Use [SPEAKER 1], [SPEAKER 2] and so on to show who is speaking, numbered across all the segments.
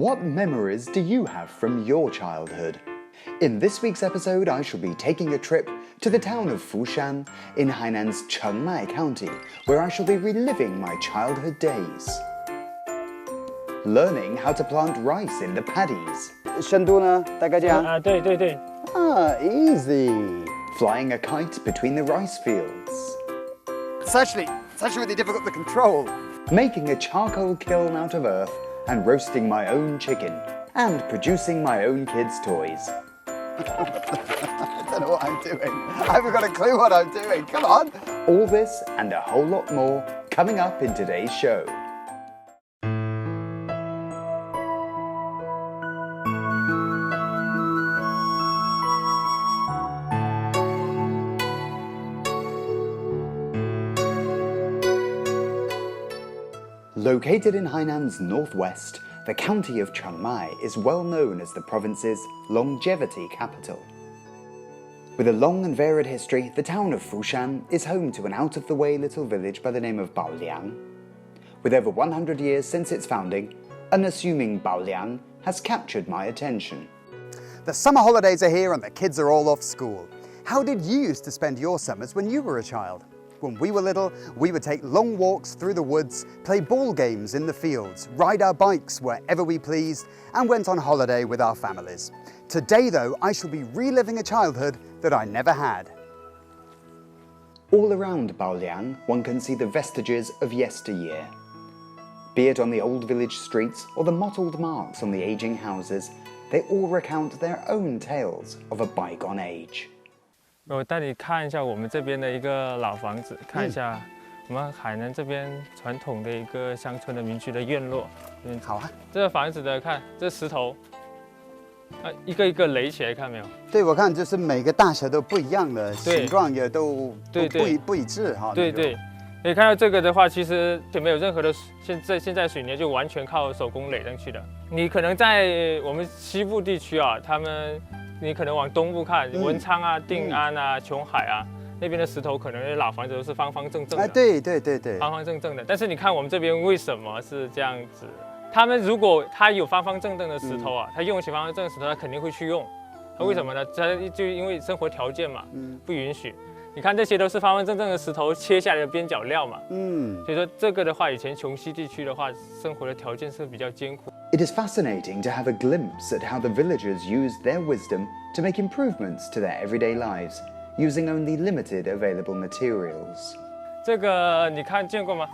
[SPEAKER 1] What memories do you have from your childhood? In this week's episode, I shall be taking a trip to the town of Fushan in Hainan's Chengmai County, where I shall be reliving my childhood days. Learning how to plant rice in the paddies.
[SPEAKER 2] 深度呢？大概这样。
[SPEAKER 3] 对。
[SPEAKER 2] Easy.
[SPEAKER 1] Flying a kite between the rice fields.
[SPEAKER 2] It's actually really difficult to control.
[SPEAKER 1] Making a charcoal kiln out of earth and roasting my own chicken. And producing my own kids' toys.
[SPEAKER 2] I don't know what I'm doing. I haven't got a clue what I'm doing. Come on.
[SPEAKER 1] All this and a whole lot more coming up in today's show. Located in Hainan's northwest, the county of Chengmai is well known as the province's longevity capital. With a long and varied history, the town of Fushan is home to an out-of-the-way little village by the name of Baoliang. With over 100 years since its founding, unassuming Baoliang has captured my attention.
[SPEAKER 2] The summer holidays are here and the kids are all off school. How did you used to spend your summers when you were a child? When we were little, we would take long walks through the woods, play ball games in the fields, ride our bikes wherever we pleased, and went on holiday with our families. Today, though, I shall be reliving a childhood that I never had.
[SPEAKER 1] All around Baoliang, one can see the vestiges of yesteryear. Be it on the old village streets or the mottled marks on the aging houses, they all recount their own tales of a bygone age.
[SPEAKER 3] 我带你看一下我们这边的一个老房子，看一下我们海南这边传统的一个乡村的民居的院落。
[SPEAKER 2] 好啊。
[SPEAKER 3] 这个房子的看，这石头，一个一个垒起来，看没有？
[SPEAKER 2] 对，我看就是每个大小都不一样的，形状也都不一致哈。
[SPEAKER 3] 对。可以看到这个的话，其实就没有任何的现在水泥就完全靠手工垒上去的。你可能在我们西部地区啊，你可能往东部看，文昌啊、定安啊、琼海啊，那边的石头可能老房子都是方方正正的。
[SPEAKER 2] 对，
[SPEAKER 3] 方方正正的。但是你看我们这边为什么是这样子？他们如果他有方方正正的石头啊，他用起方方正正的石头，他肯定会去用。他为什么呢？他就因为生活条件嘛，不允许。你看这些都是方方正正的石头切下来的边角料嘛，所以说这个的话，以前琼西地区的话，生活的条件是比较艰苦。
[SPEAKER 1] It is fascinating to have a glimpse at how the villagers used their wisdom to make improvements to their everyday lives, using only limited available materials.
[SPEAKER 3] 这个你见过吗？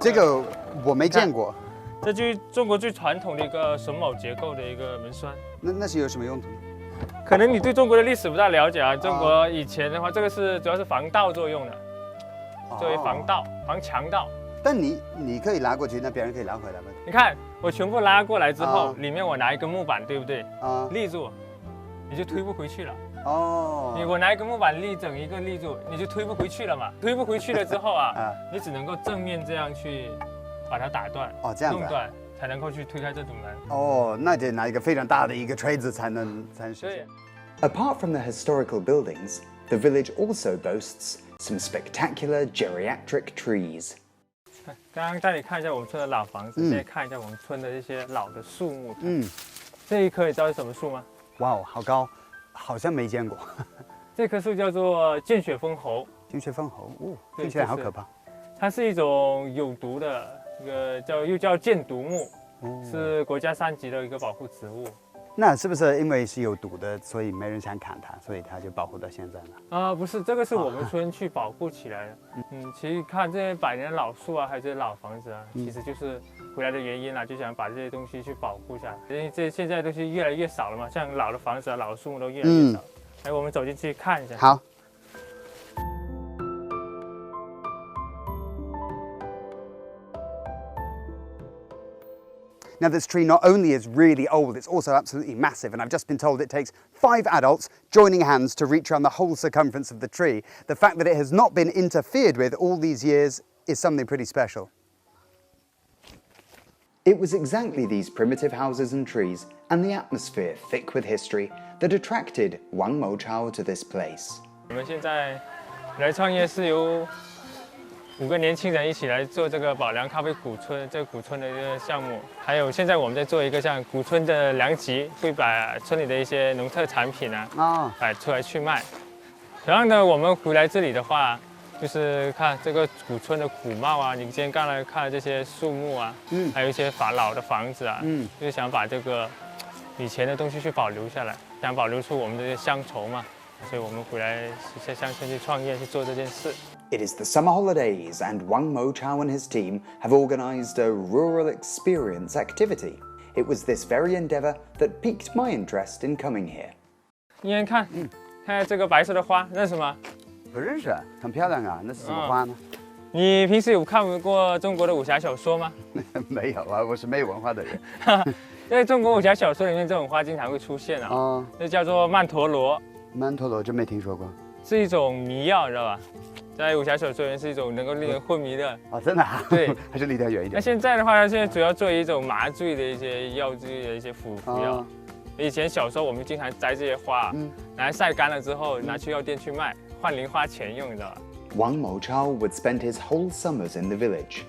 [SPEAKER 2] 这个我没见过。
[SPEAKER 3] 这就是中国最传统的一个榫卯结构的一个门栓。
[SPEAKER 2] 那是有什么用途？
[SPEAKER 3] 可能你对中国的历史不大了解啊。中国以前的话，这个是主要是防盗作用的，作为防强盗。但
[SPEAKER 2] 你可以拉过去，那别人可以拉回来吗？
[SPEAKER 3] 你看我全部拉过来之后，里面我拿一根木板，对不对？立住，你就推不回去了。我拿一根木板整一个立住，你就推不回去了嘛。推不回去了之后啊，你只能够正面这样去把它打断，
[SPEAKER 2] 这样子
[SPEAKER 3] 弄断，才能够去推开这堵门。
[SPEAKER 2] 那得拿一个非常大的一个锤子才能实现。
[SPEAKER 1] Apart from the historical buildings, the village also boasts some spectacular geriatric trees.
[SPEAKER 3] 刚刚带你看一下我们村的老房子，现在看一下我们村的一些老的树木。这一棵你知道是什么树吗？哇，
[SPEAKER 2] 好高，好像没见过。
[SPEAKER 3] 这棵树叫做见血封喉。
[SPEAKER 2] 见血封喉，听起来好可怕。
[SPEAKER 3] 它是一种有毒的又叫箭毒木，是国家3级的一个保护植物。
[SPEAKER 2] 那是不是因为是有毒的，所以没人想砍它，所以它就保护到现在了？
[SPEAKER 3] 不是，这个是我们村去保护起来的。其实看这些100年的老树啊，还有这些老房子啊，其实就是回来的原因啦，就想把这些东西去保护下来。因为现在东西越来越少了嘛，像老的房子啊、老的树木都越来越少。来，我们走进去看一下。
[SPEAKER 2] 好。Now this tree not only is really old, it's also absolutely massive, and I've just been told it takes 5 adults joining hands to reach around the whole circumference of the tree. The fact that it has not been interfered with all these years is something pretty special.
[SPEAKER 1] It was exactly these primitive houses and trees, and the atmosphere thick with history, that attracted Wang Mochao to this place.
[SPEAKER 3] 我们现在来创业是由5个年轻人一起来做这个宝良咖啡古村这个古村的一个项目，还有现在我们在做一个像古村的粮集，会把村里的一些农特产品摆出来去卖。同样的，我们回来这里的话，就是看这个古村的古貌啊，你今天刚才看的这些树木啊，还有一些老的房子啊，就是想把这个以前的东西去保留下来，想保留出我们的乡愁嘛。所以我们回来在乡村去创业去做这件事。
[SPEAKER 1] It is the summer holidays, and Wang Mochao and his team have organized a rural experience activity. It was this very endeavor that piqued my interest in coming here.
[SPEAKER 3] 你看，看这个白色的花，那是什么？
[SPEAKER 2] 不认识，很漂亮啊。那是什么花呢？
[SPEAKER 3] 你平时有看过中国的武侠小说吗？
[SPEAKER 2] 没有啊，我是没文化的人。
[SPEAKER 3] 在中国武侠小说里面，这种花经常会出现啊。那叫做曼陀罗。
[SPEAKER 2] 曼陀罗真没听说过。
[SPEAKER 3] 是一种迷药，知道吧？在武侠小说里面是一种能够令人昏迷的。
[SPEAKER 2] 真的啊？
[SPEAKER 3] 对，
[SPEAKER 2] 还是离得远一点。
[SPEAKER 3] 那现在的话，它现在主要作为一种麻醉的一些药剂的一些服药。以前小时候我们经常摘这些花，拿来晒干了之后，拿去药店去卖，换零花钱用，你知道吧？
[SPEAKER 1] Wang Mochao would spend his whole summers in the village.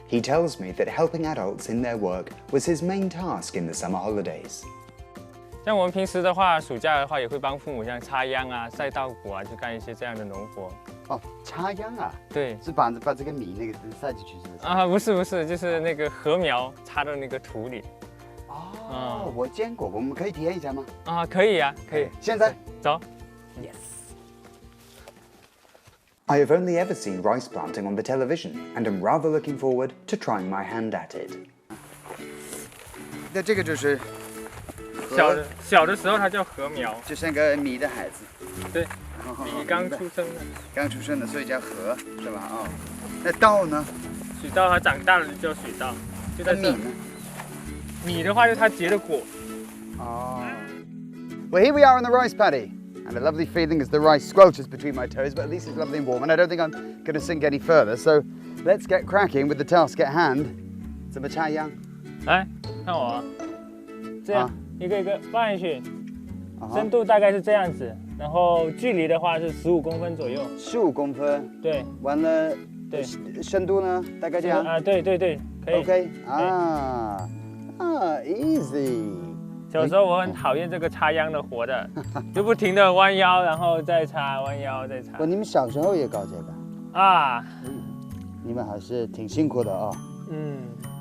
[SPEAKER 1] He tells me that helping adults in their work was his main task in the summer holidays.
[SPEAKER 3] 像我们平时的话，暑假的话也会帮父母像插秧啊、晒稻谷啊，去干一些这样的农活。
[SPEAKER 2] 插秧啊？
[SPEAKER 3] 对，
[SPEAKER 2] 是把这个米那个塞进去是不是？
[SPEAKER 3] 不是，就是那个禾苗插到那个土里。
[SPEAKER 2] 我见过，我们可以体验一下吗？
[SPEAKER 3] 可以啊，可以。
[SPEAKER 2] 现在
[SPEAKER 3] 走。
[SPEAKER 2] Yes.
[SPEAKER 1] I have only ever seen rice planting on the television, and am rather looking forward to trying my hand at it.
[SPEAKER 2] 那这个就是
[SPEAKER 3] 小的时候它叫禾苗，
[SPEAKER 2] 就像个米的孩子。
[SPEAKER 3] 对，米刚出生的。
[SPEAKER 2] 刚出生的，所以叫禾，是吧？那稻呢？
[SPEAKER 3] 水稻它长大了就叫水稻，就在这。米呢？米的话就是它结的果。
[SPEAKER 2] Well, here we are on the rice paddy. And a lovely feeling as the rice squelches between my toes, but at least it's lovely and warm, and I don't think I'm going to sink any further. So let's get cracking with the task at hand. 怎么插秧？
[SPEAKER 3] 来，看我，这样一个一个放进去，深度大概是这样子，然后距离的话是15公分左右。15
[SPEAKER 2] 公分。
[SPEAKER 3] 对。
[SPEAKER 2] 完了，
[SPEAKER 3] 对。
[SPEAKER 2] 深度呢？大概这样。
[SPEAKER 3] 对，可以。
[SPEAKER 2] OK。Easy。
[SPEAKER 3] 小时候我很讨厌这个插秧的活的，就不停的弯腰，然后再插，弯腰再插。
[SPEAKER 2] 你们小时候也搞这个？你们还是挺辛苦的啊。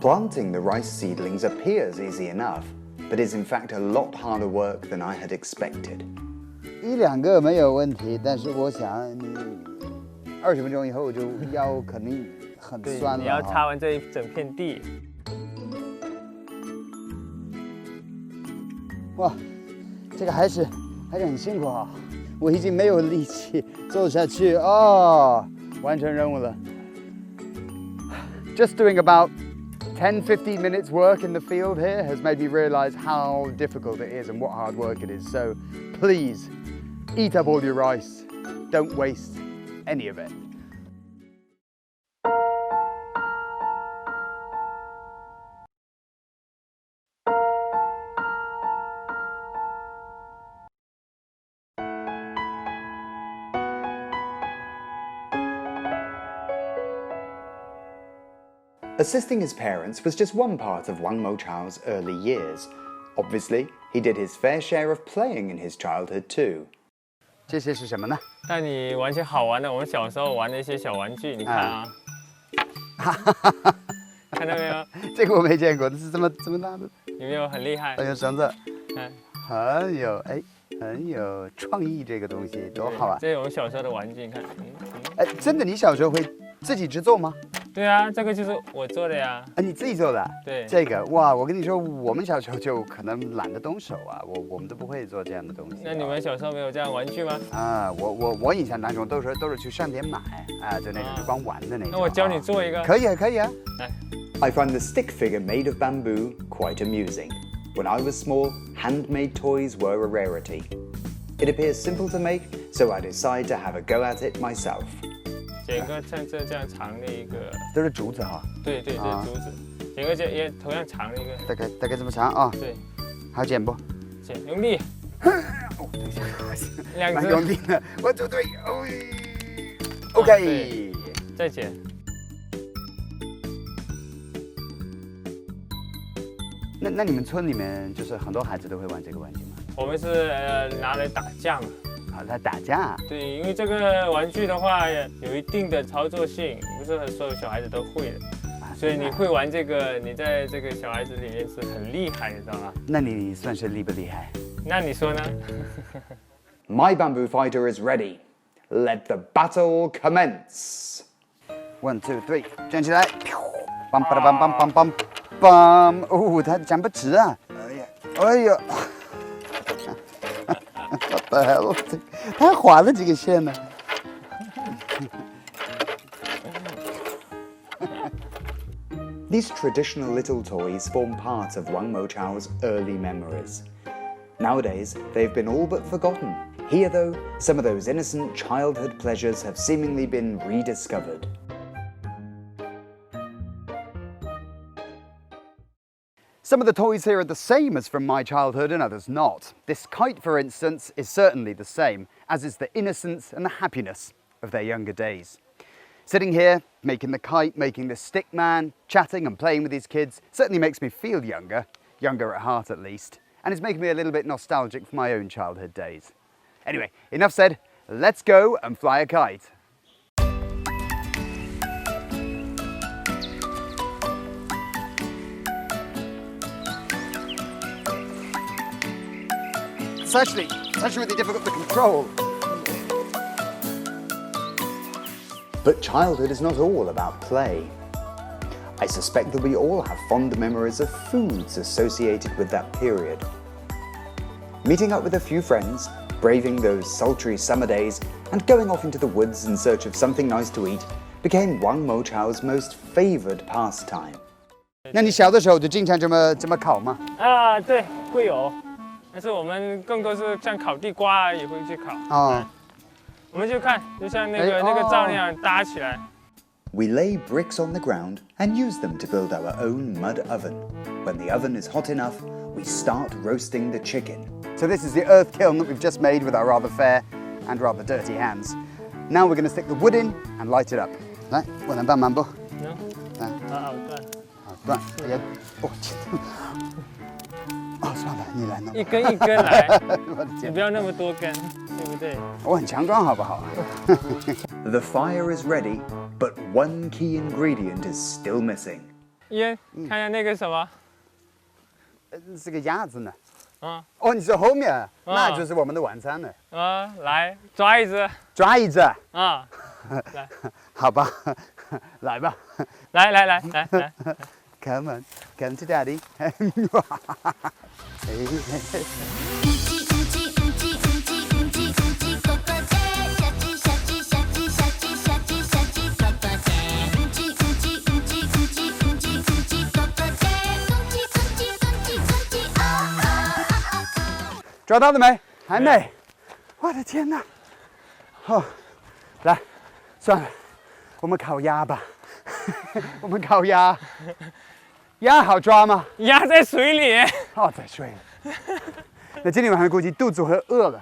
[SPEAKER 1] Planting the rice seedlings appears easy enough, but is in fact a lot harder work than I had expected.
[SPEAKER 2] 1、2个没有问题，但是我想20分钟以后就腰肯定很酸了。
[SPEAKER 3] 你要插完这一整片地。
[SPEAKER 2] 哇，这个还是很辛苦啊！我已经没有力气做下去完成任务了。Just doing about 10-15 minutes work in the field here has made me realize how difficult it is and what hard work it is. So please eat up all your rice. Don't waste any of it.
[SPEAKER 1] Assisting his parents was just one part of Wang Mochao's early years. Obviously, he did his fair share of playing in his childhood too.
[SPEAKER 2] 这些是什么呢？
[SPEAKER 3] 带你玩些好玩的，我们小时候玩的一些小玩具，你看啊。看到没有？
[SPEAKER 2] 这个我没见过，这是这么大的。
[SPEAKER 3] 有没有很厉害？
[SPEAKER 2] 很有绳子，很有创意，这个东西多好啊！
[SPEAKER 3] 这是我们小时候的玩具，你看。
[SPEAKER 2] 真的，你小时候会自己制作吗？
[SPEAKER 3] 对啊，这个就是我做的呀。
[SPEAKER 2] 你自己做的？
[SPEAKER 3] 对。
[SPEAKER 2] 这个哇，我跟你说，我们小时候就可能懒得动手啊，我们都不会做这样的东西。
[SPEAKER 3] 那你们小时候没有这样玩具吗？
[SPEAKER 2] 我印象当中都是去商店买就那种就光玩的那种。
[SPEAKER 3] 那我教你做一个。
[SPEAKER 2] 可以啊。
[SPEAKER 3] 来。
[SPEAKER 1] I find the stick figure made of bamboo quite amusing. When I was small, handmade toys were a rarity. It appears simple to make, so I decide to have a go at it myself.
[SPEAKER 3] 剪个像这样长的一个，
[SPEAKER 2] 都是竹子哈。对，
[SPEAKER 3] 竹子，剪个也同样长的一个，
[SPEAKER 2] 大概这么长啊。
[SPEAKER 3] 对，
[SPEAKER 2] 还剪不？
[SPEAKER 3] 剪，用力。
[SPEAKER 2] 等一下
[SPEAKER 3] ，2只。
[SPEAKER 2] 蛮用力的，1、2、3，OK。
[SPEAKER 3] 再剪。
[SPEAKER 2] 那你们村里面就是很多孩子都会玩这个玩具吗？
[SPEAKER 3] 我们是拿来打架嘛。
[SPEAKER 2] 啊，来打架。
[SPEAKER 3] 对，因为这个玩具的话有一定的操作性，不是所有小孩子都会的。所以你会玩这个，你在这个小孩子里面是很厉害，你知道吗？
[SPEAKER 2] 那你算是厉不厉害？
[SPEAKER 3] 那你说呢
[SPEAKER 1] My bamboo fighter is ready. Let the battle commence.
[SPEAKER 2] 1 2 3，站起来，bam bam bam bam bam bam。哦，它讲不直啊！哎呀，what the hell？ 它还划了几个线呢。
[SPEAKER 1] These traditional little toys form part of Wang Mochao's early memories. Nowadays, they've been all but forgotten. Here, though, some of those innocent childhood pleasures have seemingly been rediscovered.
[SPEAKER 2] Some of the toys here are the same as from my childhood and others not. This kite, for instance, is certainly the same, as is the innocence and the happiness of their younger days. Sitting here, making the kite, making the stick man, chatting and playing with these kids certainly makes me feel younger at heart at least, and it's making me a little bit nostalgic for my own childhood days. Anyway, enough said, let's go and fly a kite. It's actually really difficult to control.
[SPEAKER 1] But childhood is not all about play. I suspect that we all have fond memories of foods associated with that period. Meeting up with a few friends, braving those sultry summer days, and going off into the woods in search of something nice to eat became Wang Mochao's most favoured pastime.
[SPEAKER 2] 那你小的时候就经常这么烤吗？
[SPEAKER 3] 啊，对，会有，但是我们更多是像烤地瓜也会去烤。
[SPEAKER 2] 哦。
[SPEAKER 3] 我们就看，就像那个灶那样搭起来。
[SPEAKER 1] We lay bricks on the ground and use them to build our own mud oven. When the oven is hot enough, we start roasting the chicken.
[SPEAKER 2] So this is the earth kiln that we've just made with our rather fair and rather dirty hands. Now we're going to stick the wood in and light it up. 来，我能帮忙不？
[SPEAKER 3] 能。
[SPEAKER 2] 来，
[SPEAKER 3] 好
[SPEAKER 2] 断。也，哦天。哦，算了，你来弄。
[SPEAKER 3] 一根一根来，
[SPEAKER 2] 我的天，
[SPEAKER 3] 你不要那么多根，对不对？
[SPEAKER 2] 我很强壮，好不好
[SPEAKER 1] ？The fire is ready, but one key ingredient is still missing.
[SPEAKER 3] 烟，看一下那个什么？
[SPEAKER 2] 是个鸭子呢。
[SPEAKER 3] 啊。
[SPEAKER 2] 哦，你是后面，那就是我们的晚餐了。
[SPEAKER 3] 啊，来抓一只。
[SPEAKER 2] 抓一只。
[SPEAKER 3] 啊。来。
[SPEAKER 2] 好吧，来吧。
[SPEAKER 3] 来。
[SPEAKER 2] Come on, come to daddy. 抓到了没？还没。我的天哪！哦，来，算了，我们烤鸭吧。我们烤鸭。鸭好抓吗？
[SPEAKER 3] 鸭在水里。
[SPEAKER 2] 哦，在水里。那今天晚上估计肚子会饿了。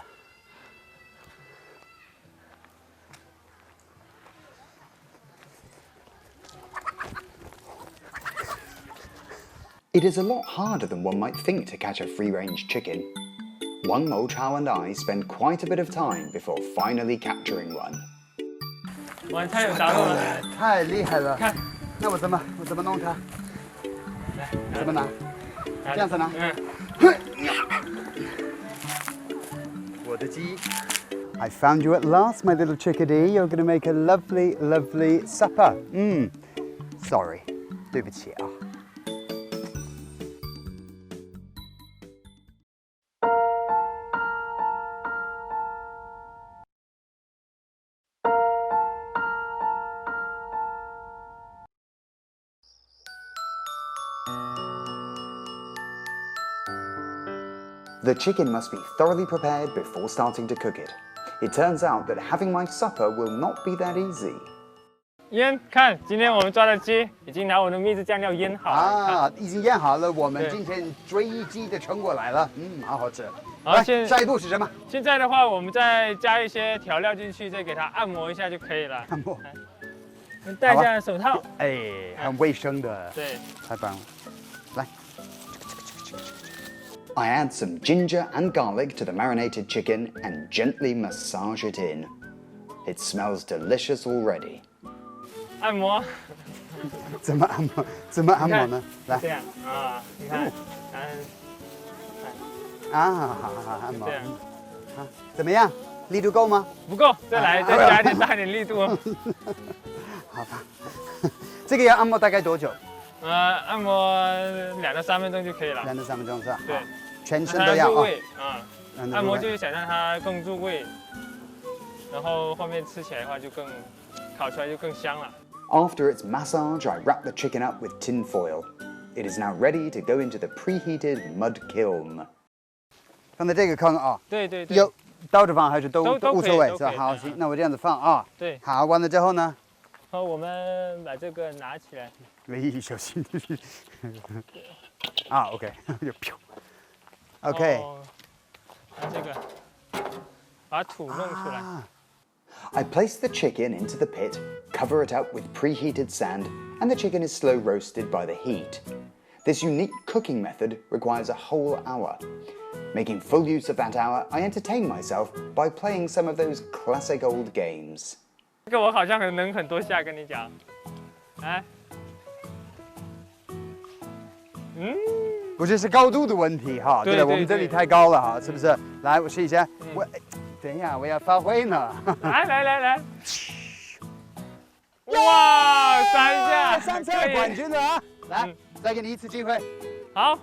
[SPEAKER 1] It is a lot harder than one might think to catch a free-range chicken. Wang Mochao and I spend quite a bit of time before finally capturing one.
[SPEAKER 3] 哇，太有着落了，
[SPEAKER 2] 太厉害了！
[SPEAKER 3] 看，
[SPEAKER 2] 那我怎么弄它？怎么拿？这样子拿。我的鸡。I found you at last, my little chickadee. You're going to make a lovely, lovely supper. Sorry, 对不起啊。
[SPEAKER 1] The chicken must be thoroughly prepared before starting to cook it. It turns out that having my supper will not be that easy.
[SPEAKER 3] 腌，看，今天我们抓的鸡已经拿我的秘制酱料腌好了。
[SPEAKER 2] 啊，已经腌好了，我们今天追鸡的成果来了，好好吃。
[SPEAKER 3] 好，
[SPEAKER 2] 下一步是什么？
[SPEAKER 3] 现在的话，我们再加一些调料进去，再给它按摩一下就可以了。
[SPEAKER 2] 按摩。
[SPEAKER 3] 戴下手套。
[SPEAKER 2] 哎，很卫生的。
[SPEAKER 3] 对，
[SPEAKER 2] 太棒了。来。
[SPEAKER 1] I add some ginger and garlic to the marinated chicken and gently massage it in. It smells delicious already.
[SPEAKER 3] 按摩。
[SPEAKER 2] 怎么按摩？怎么按摩呢？来，
[SPEAKER 3] 这样啊，你看，
[SPEAKER 2] 好，按摩。
[SPEAKER 3] 这样
[SPEAKER 2] 啊，怎么样？力度够吗？
[SPEAKER 3] 不够，再来，再加点大点力度。
[SPEAKER 2] 好吧，这个要按摩大概多久
[SPEAKER 3] 按摩2到3分钟就可以了。
[SPEAKER 2] ？2到3分钟是吧？
[SPEAKER 3] 对，
[SPEAKER 2] 全身都要
[SPEAKER 3] 入味啊。
[SPEAKER 2] 让它
[SPEAKER 3] 按摩
[SPEAKER 2] 入味
[SPEAKER 3] 就是想让它更入味，然后后面吃起来的话就更烤出来就更香了。
[SPEAKER 1] After its massage, I wrap the chicken up with tin foil. It is now ready to go into the preheated mud kiln.
[SPEAKER 2] 放在这个坑啊。
[SPEAKER 3] 对对对。
[SPEAKER 2] 有倒着放还是都
[SPEAKER 3] 都
[SPEAKER 2] 无所谓
[SPEAKER 3] 可以
[SPEAKER 2] 是吧？好，
[SPEAKER 3] 都可以
[SPEAKER 2] 行，那我这样子放啊。
[SPEAKER 3] 对。
[SPEAKER 2] 好，完了之后呢？
[SPEAKER 3] 好，我们把这个拿起来。
[SPEAKER 2] 小心。啊 ，OK， OK。
[SPEAKER 3] 拿这个，把土弄出来。
[SPEAKER 1] I place the chicken into the pit, cover it up with preheated sand, and the chicken is slow roasted by the heat. This unique cooking method requires a whole hour. Making full use of that hour, I entertain myself by playing some of those classic old games.
[SPEAKER 3] 这个我好像能很多下，跟你讲。来，
[SPEAKER 2] 不是高度的问题哈，对，我们这里太高了哈，是不是？来，我试一下。等一下，我要发挥呢。
[SPEAKER 3] 来。哇，3下，
[SPEAKER 2] 上车冠军了啊！来，再给你一次机会。
[SPEAKER 3] 好。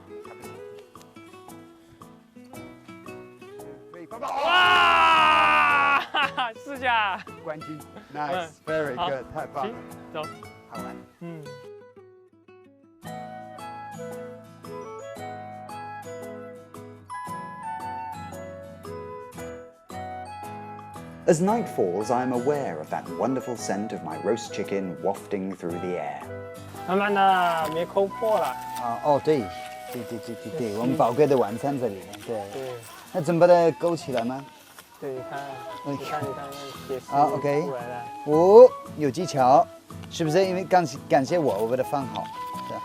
[SPEAKER 3] 哇，4下。
[SPEAKER 2] 冠军 ，nice，very good，太棒了。
[SPEAKER 3] 走，
[SPEAKER 2] 好玩。
[SPEAKER 1] As night falls, I am aware of that wonderful scent of my roast chicken wafting through the air.
[SPEAKER 3] 慢慢的，别抠破了。
[SPEAKER 2] 对，我们宝贵的晚餐这里面，对。那怎么把它勾起来吗？
[SPEAKER 3] 对，你看，铁丝
[SPEAKER 2] ，OK。
[SPEAKER 3] 出来了。
[SPEAKER 2] 有技巧，是不是？因为感谢我把它放好，是吧？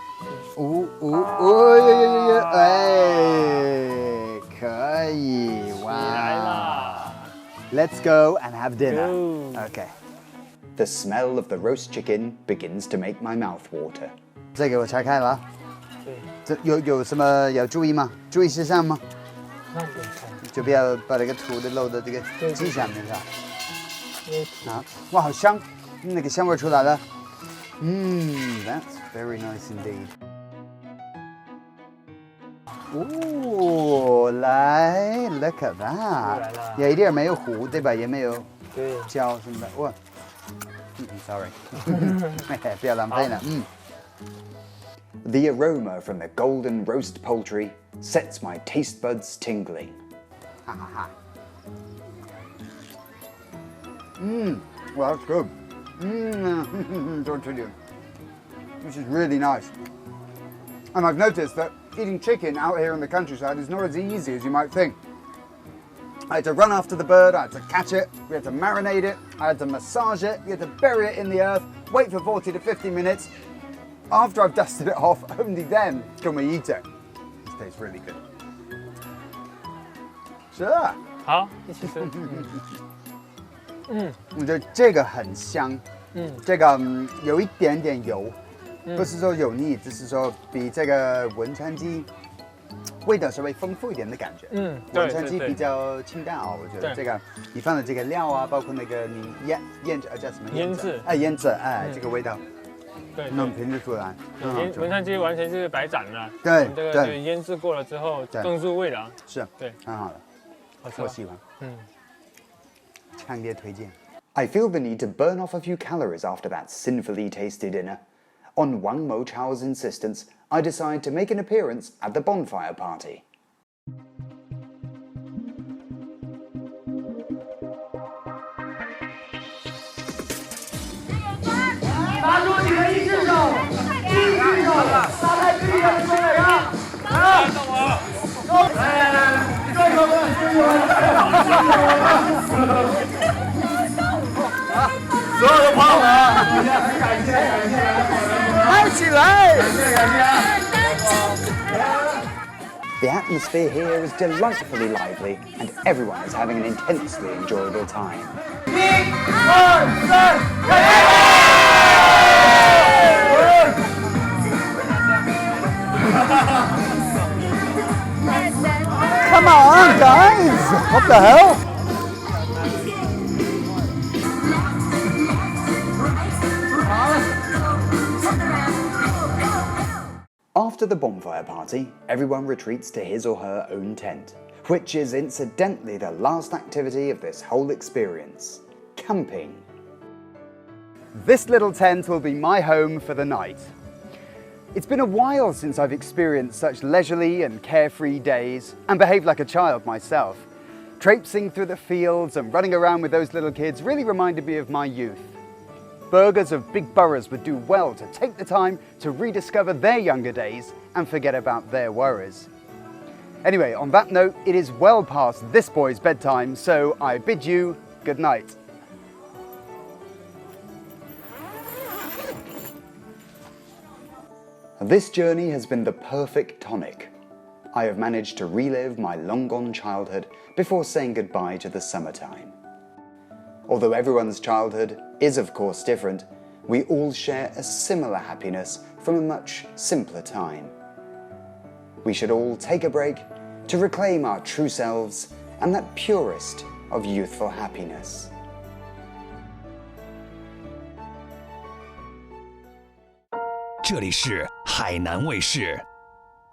[SPEAKER 2] 可以，哇。Let's go and have dinner. Okay.
[SPEAKER 1] The smell of the roast chicken begins to make my mouth water.
[SPEAKER 2] 这个我拆开了。这有什么要注意吗？注意事项吗？就不要把这个土的漏到这个鸡下面上。哇，好香，那个香味出来了。That's very nice indeed. 来 ，look at that， 有一点没有糊，对吧？也没有焦什么的。哇，sorry， 不要浪费了。
[SPEAKER 1] The aroma from the golden roast poultry sets my taste buds tingling.
[SPEAKER 2] Well, that's good. Don't tell you. This is really nice. And I've noticed that eating chicken out here in the countryside is not as easy as you might think. I had to run after the bird, I had to catch it, we had to marinate it, I had to massage it, we had to bury it in the earth, wait for 40 to 50 minutes. After I've dusted it off, only then can we eat it. This tastes really good. Sure.
[SPEAKER 3] 好，一起吃。
[SPEAKER 2] 我觉得这个很香。这个有一点点油。不是说油腻，只是说比这个文川鸡味道稍微丰富一点的感觉。文川鸡比较清淡啊，我觉得这个你放的这个料啊，包括那个你叫什么
[SPEAKER 3] 腌制？
[SPEAKER 2] 腌制，这个味道，
[SPEAKER 3] 对，
[SPEAKER 2] 能品得出来。
[SPEAKER 3] 文川鸡完全就是白斩了，
[SPEAKER 2] 对，
[SPEAKER 3] 这个就腌制过了之后更入味了。
[SPEAKER 2] 是，对，很好的，我喜欢。强烈推荐。
[SPEAKER 1] I feel the need to burn off a few calories after that sinfully tasty dinner. On Wang Mo Chao's insistence, I decide to make an appearance at the Bonfire Party.
[SPEAKER 4] 拿出你的一只手，撒在对面的中尾上。来，所有的朋友们，感谢，嗨起来！感谢。
[SPEAKER 1] The atmosphere here is delightfully lively and everyone is having an intensely enjoyable time.
[SPEAKER 2] Come on, guys! What the hell?
[SPEAKER 1] After the bonfire party, everyone retreats to his or her own tent, which is incidentally the last activity of this whole experience, camping.
[SPEAKER 2] This little tent will be my home for the night. It's been a while since I've experienced such leisurely and carefree days and behaved like a child myself. Traipsing through the fields and running around with those little kids really reminded me of my youth. Burghers of big boroughs would do well to take the time to rediscover their younger days and forget about their worries. Anyway, on that note, it is well past this boy's bedtime, so I bid you good night.
[SPEAKER 1] This journey has been the perfect tonic. I have managed to relive my long-gone childhood before saying goodbye to the summertime. Although everyone's childhood is of course different, we all share a similar happiness from a much simpler time. We should all take a break to reclaim our true selves and that purest of youthful happiness.
[SPEAKER 5] 这里是海南卫视。